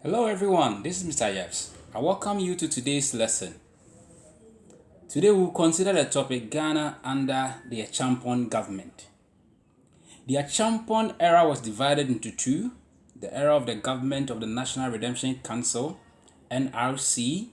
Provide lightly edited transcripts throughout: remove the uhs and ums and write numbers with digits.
Hello everyone, this is Mr. Yevs. I welcome you to today's lesson. Today we will consider the topic Ghana under the Acheampong government. The Acheampong era was divided into two, the era of the government of the National Redemption Council, NRC,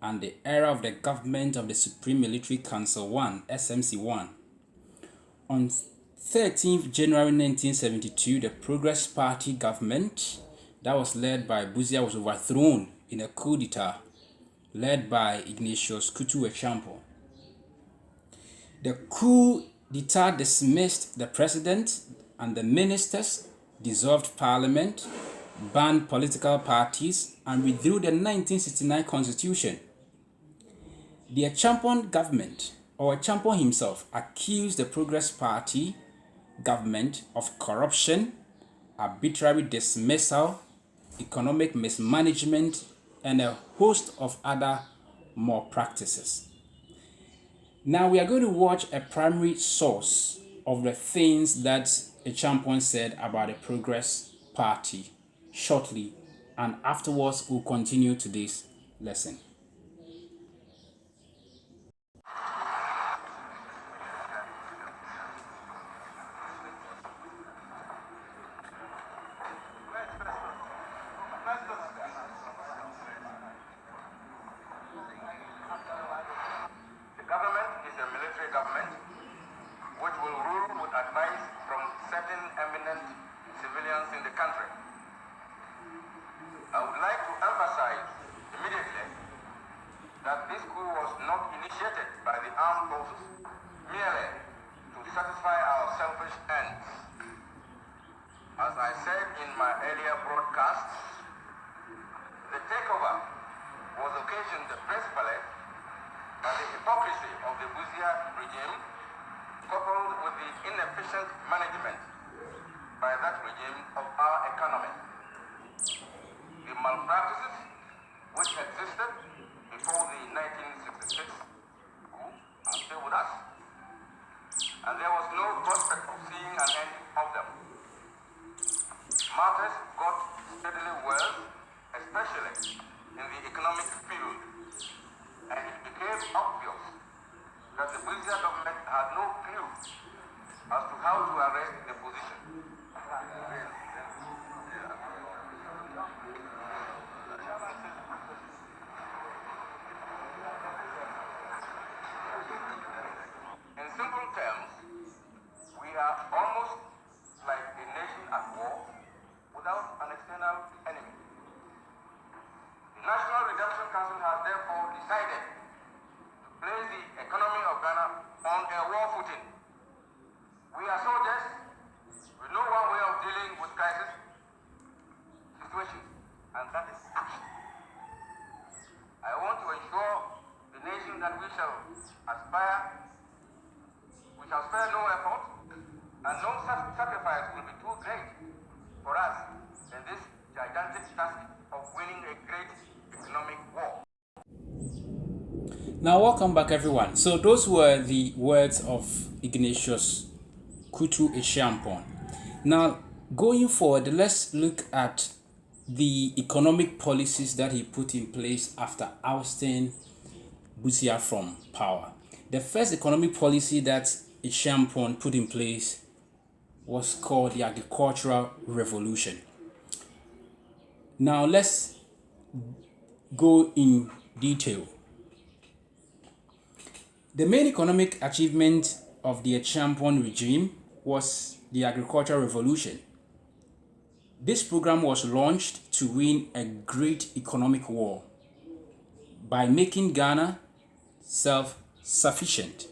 and the era of the government of the Supreme Military Council 1, SMC1. On 13th January 1972, the Progress Party government that was led by Busia was overthrown in a coup d'etat led by Ignatius Kutu Acheampong. The coup d'etat dismissed the president and the ministers, dissolved parliament, banned political parties, and withdrew the 1969 constitution. The Acheampong government, or Acheampong himself, accused the Progress Party government of corruption, arbitrary dismissal, economic mismanagement, and a host of other malpractices. Now we are going to watch a primary source of the things that Acheampong said about the Progress Party shortly, and afterwards we'll continue today's lesson. The government is a military government which will rule with advice from certain eminent civilians in the country. I would like to emphasize immediately that this coup was not initiated by the armed forces merely to satisfy our selfish ends. As I said in my earlier broadcasts, the takeover was occasioned principally by the hypocrisy of the Busia regime, coupled with the inefficient management by that regime of our economy. The malpractices which existed before the 1966 coup are still with us, and there was no prospect of seeing an end of them. Matters got steadily worse, especially in the economic field, and it became obvious that the Busia government had no clue as to how to arrest the position. In simple terms, we are almost like a nation at war without an external enemy. The National Redemption Council has therefore decided to place the economy of Ghana on a war footing. We are soldiers. We know one way of dealing with crisis situations, and that is action. I want to assure the nation that we shall spare no effort, and no sacrifice will be too great for us in this gigantic task of winning a great economic war. Now welcome back everyone. So those were the words of Ignatius Kutu Acheampong. Now going forward, let's look at the economic policies that he put in place after ousting Busia from power. The first economic policy that Acheampong put in place was called the Agricultural Revolution. Now let's go in detail. The main economic achievement of the Acheampong regime was the Agricultural Revolution. This program was launched to win a great economic war by making Ghana self-sufficient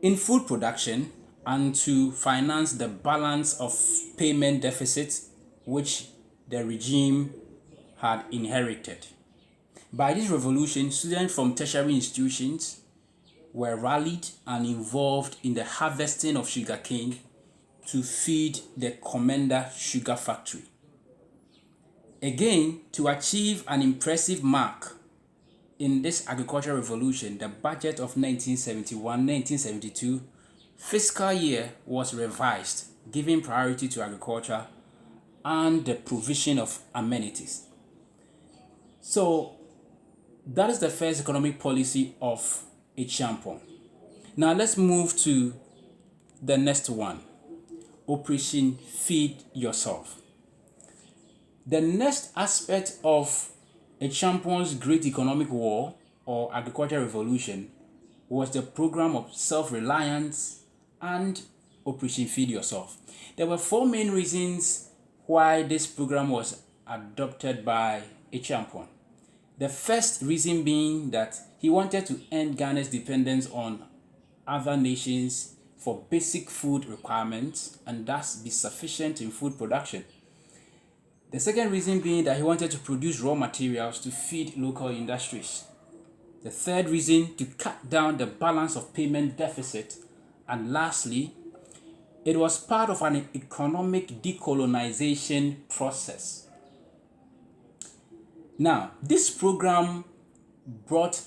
in food production and to finance the balance of payment deficits which the regime had inherited. By this revolution, students from tertiary institutions were rallied and involved in the harvesting of sugarcane to feed the Commander Sugar Factory. Again, to achieve an impressive mark in this agricultural revolution, the budget of 1971-1972 fiscal year was revised, giving priority to agriculture and the provision of amenities. So that is the first economic policy of Acheampong. Now let's move to the next one, Operation Feed Yourself. The next aspect of Acheampong's Great Economic War or Agricultural Revolution was the program of self-reliance and Operation Feed Yourself. There were four main reasons why this program was adopted by Acheampong. The first reason being that he wanted to end Ghana's dependence on other nations for basic food requirements and thus be sufficient in food production. The second reason being that he wanted to produce raw materials to feed local industries. The third reason, to cut down the balance of payment deficit. And lastly, it was part of an economic decolonization process. Now, this program brought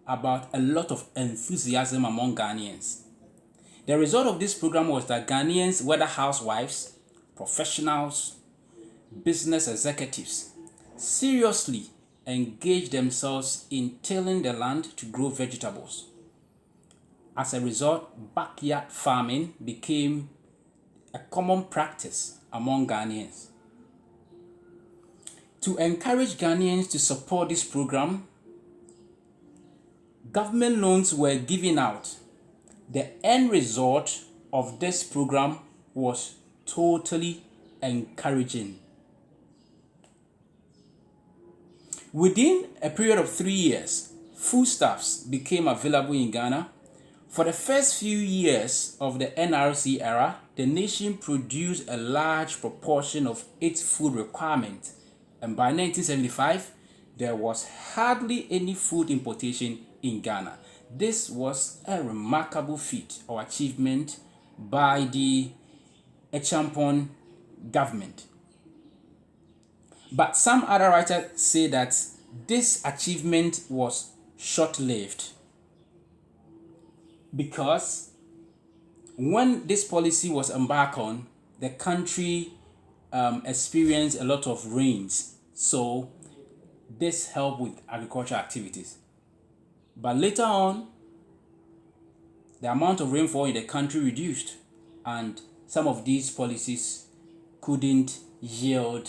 about a lot of enthusiasm among Ghanaians. The result of this program was that Ghanaians, whether housewives, professionals, business executives, seriously engaged themselves in tilling the land to grow vegetables. As a result, backyard farming became a common practice among Ghanaians. To encourage Ghanaians to support this program, government loans were given out. The end result of this program was totally encouraging. Within a period of 3 years, foodstuffs became available in Ghana. For the first few years of the NRC era, the nation produced a large proportion of its food requirement, and by 1975, there was hardly any food importation in Ghana. This was a remarkable feat or achievement by the Acheampong government. But some other writers say that this achievement was short-lived because when this policy was embarked on, the country experienced a lot of rains. So this helped with agricultural activities. But later on, the amount of rainfall in the country reduced, and some of these policies couldn't yield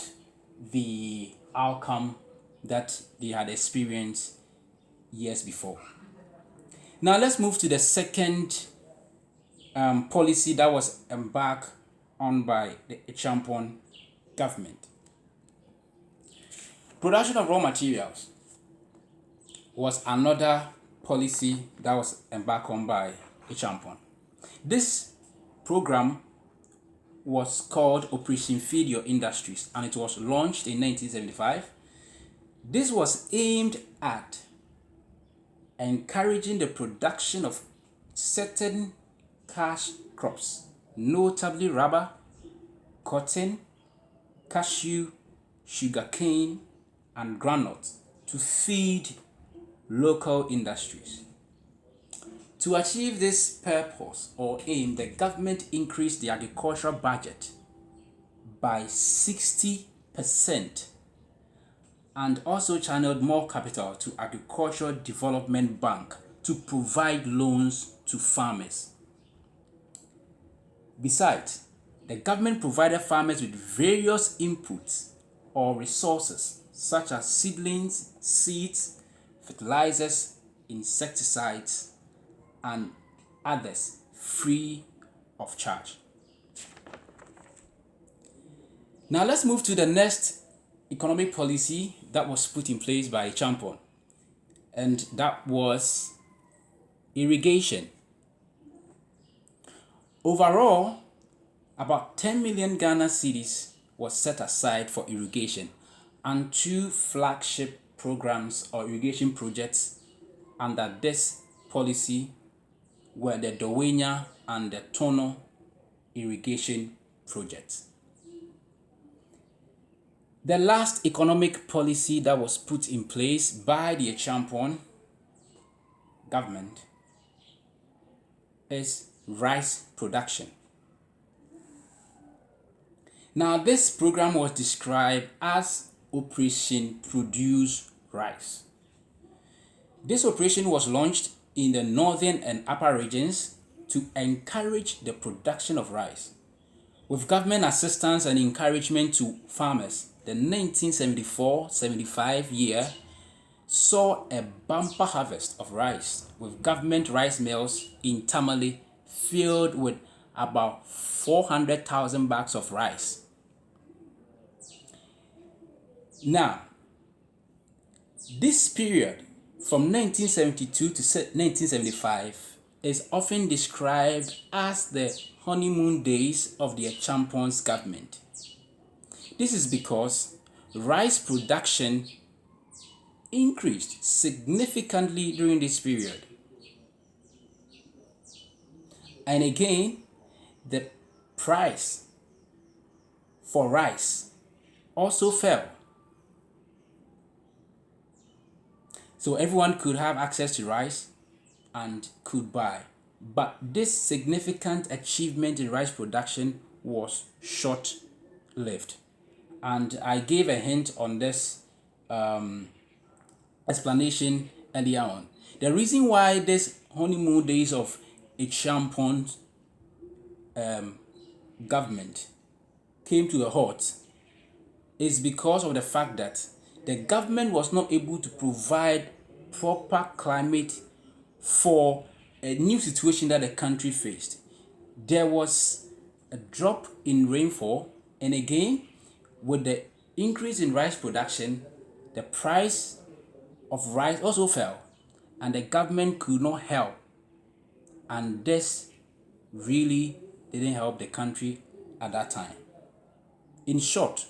the outcome that they had experienced years before. Now let's move to the second policy that was embarked on by the Acheampong government. Production of raw materials was another policy that was embarked on by Acheampong. This program was called Operation Feed Your Industries, and it was launched in 1975. This was aimed at encouraging the production of certain cash crops, notably rubber, cotton, cashew, sugarcane, and groundnut, to feed local industries. To achieve this purpose or aim, the government increased the agricultural budget by 60% and also channeled more capital to Agricultural Development Bank to provide loans to farmers. Besides, the government provided farmers with various inputs or resources such as seedlings, seeds, fertilizers, insecticides, and others free of charge. Now let's move to the next economic policy that was put in place by Acheampong, and that was irrigation. Overall, about 10 million Ghana cedis was set aside for irrigation, and two flagship programs or irrigation projects under this policy were the Dowenya and the Tono irrigation projects. The last economic policy that was put in place by the Acheampong government is rice production. Now, this program was described as Operation Produce Rice. This operation was launched in the northern and upper regions to encourage the production of rice. With government assistance and encouragement to farmers, the 1974-75 year saw a bumper harvest of rice, with government rice mills in Tamale filled with about 400,000 bags of rice. Now, this period from 1972 to 1975 is often described as the honeymoon days of the Acheampong's government. This is because rice production increased significantly during this period. And again, the price for rice also fell. So everyone could have access to rice and could buy. But this significant achievement in rice production was short-lived. And I gave a hint on this explanation earlier on. The reason why this honeymoon days of Acheampong's government came to a halt is because of the fact that the government was not able to provide proper climate for a new situation that the country faced. There was a drop in rainfall, and again, with the increase in rice production, the price of rice also fell, and the government could not help. And this really didn't help the country at that time. In short,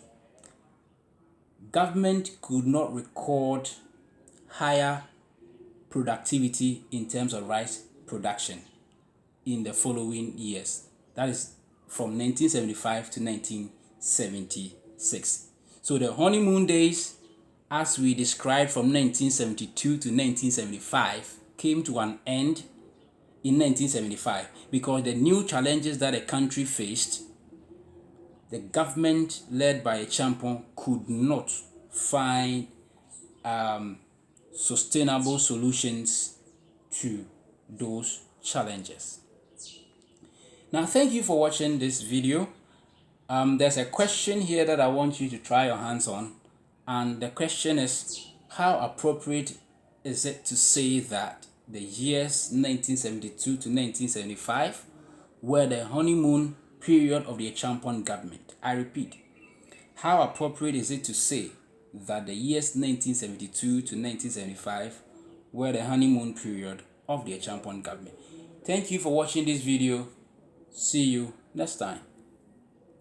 government could not record higher productivity in terms of rice production in the following years. That is from 1975 to 1976. So the honeymoon days, as we described from 1972 to 1975, came to an end in 1975 because the new challenges that the country faced, the government led by Acheampong could not find sustainable solutions to those challenges. Now, thank you for watching this video. There's a question here that I want you to try your hands on, and the question is, how appropriate is it to say that the years 1972 to 1975 were the honeymoon period of the Acheampong government? I repeat, how appropriate is it to say that the years 1972 to 1975 were the honeymoon period of the Acheampong government? Thank you for watching this video. See you next time.